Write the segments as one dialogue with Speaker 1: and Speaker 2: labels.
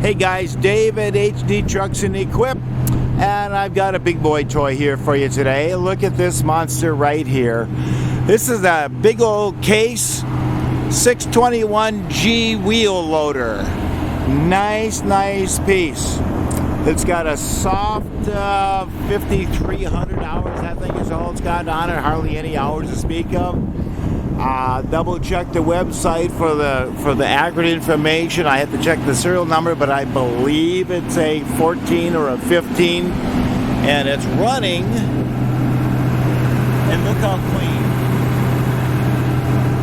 Speaker 1: Hey guys, Dave at HD Trucks and Equip, and I've got a big boy toy here for you today. Look at this monster right here. This is a big old Case 621G wheel loader. Nice piece. It's got a soft 5,300 hours, I think is all it's got on it. Hardly any hours to speak of. Double check the website for the accurate information. I had to check the serial number, but I believe it's a 14 or a 15, and it's running. And look how clean.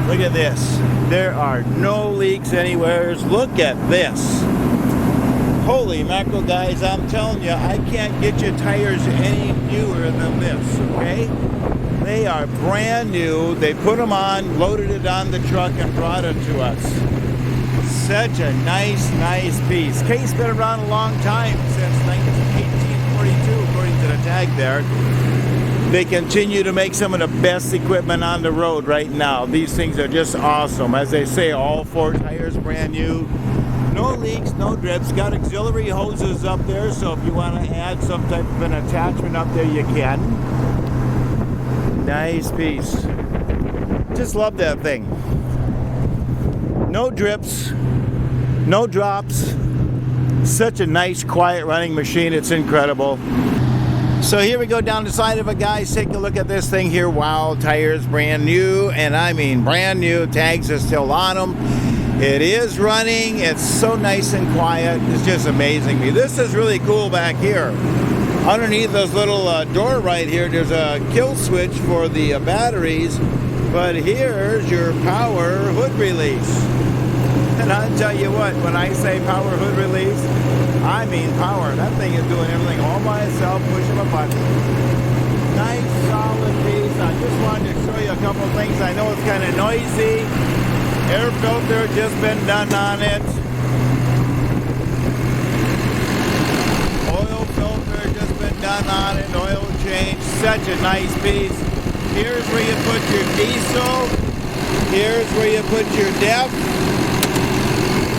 Speaker 1: Look at this. There are no leaks anywhere. Look at this. Holy mackerel, guys! I'm telling you, I can't get your tires any newer than this. Okay. They are brand new. They put them on, loaded it on the truck, and brought it to us. Such a nice piece. Case been around a long time, since 1842, according to the tag there. They continue to make some of the best equipment on the road right now. These things are just awesome. As they say, all 4 tires brand new. No leaks, no drips. Got auxiliary hoses up there, so if you want to add some type of an attachment up there, you can. Nice piece. Just love that thing. No drips, no drops. Such a nice, quiet running machine. It's incredible. So here we go down the side of it, guys. Take a look at this thing here. Wow, tires brand new, and I mean brand new. Tags are still on them. It is running. It's so nice and quiet. It's just amazing me. This is really cool back here. Underneath this little door right here, there's a kill switch for the batteries, but here's your power hood release. And I'll tell you what, when I say power hood release, I mean power. That thing is doing everything all by itself, pushing a button. Nice, solid piece. I just wanted to show you a couple of things. I know it's kind of noisy. Air filter just been done on it. Done on it, oil change. Such a nice piece. Here's where you put your diesel. Here's where you put your def.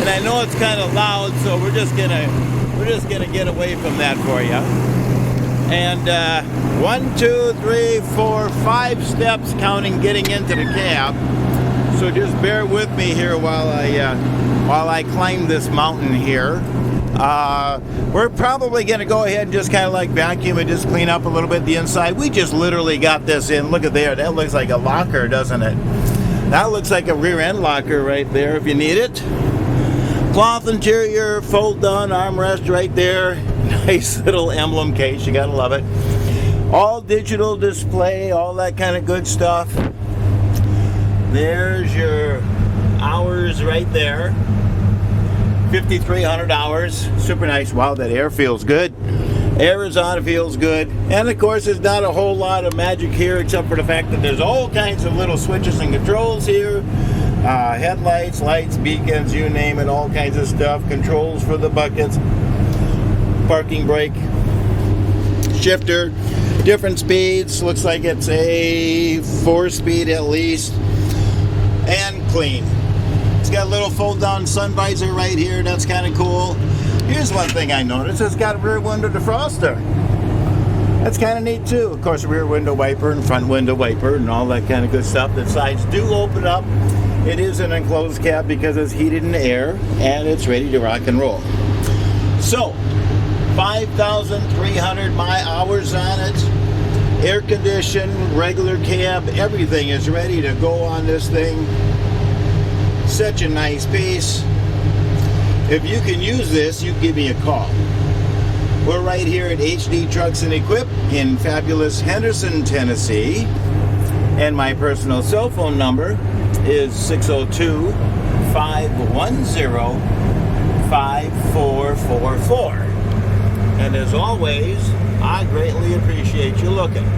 Speaker 1: And I know it's kind of loud, so we're just gonna get away from that for you. And 1, 2, 3, 4, 5 steps counting getting into the cab. So just bear with me here while I climb this mountain here. We're probably going to go ahead and just kind of like vacuum and just clean up a little bit the inside. We just literally got this in. Look at there. That looks like a locker, doesn't it? That looks like a rear end locker right there if you need it. Cloth interior, fold down armrest right there. Nice little emblem case. You got to love it. All digital display, all that kind of good stuff. There's your hours right there. 5,300 hours. Super nice. Wow, that air feels good. Air is on, it feels good. And of course, there's not a whole lot of magic here except for the fact that there's all kinds of little switches and controls here. Headlights, lights, beacons, you name it, all kinds of stuff. Controls for the buckets. Parking brake. Shifter. Different speeds. Looks like it's a 4-speed at least. And clean. It's got a little fold-down sun visor right here. That's kind of cool. Here's one thing I noticed. It's got a rear window defroster. That's kind of neat, too. Of course, rear window wiper and front window wiper and all that kind of good stuff. The sides do open up. It is an enclosed cab because it's heated in air, and it's ready to rock and roll. So, 5,300 hours on it. Air conditioned, regular cab. Everything is ready to go on this thing. Such a nice piece. If you can use this, you give me a call. We're right here at HD Trucks and Equip in fabulous Henderson, Tennessee. And my personal cell phone number is 602-510-5444. And as always, I greatly appreciate you looking.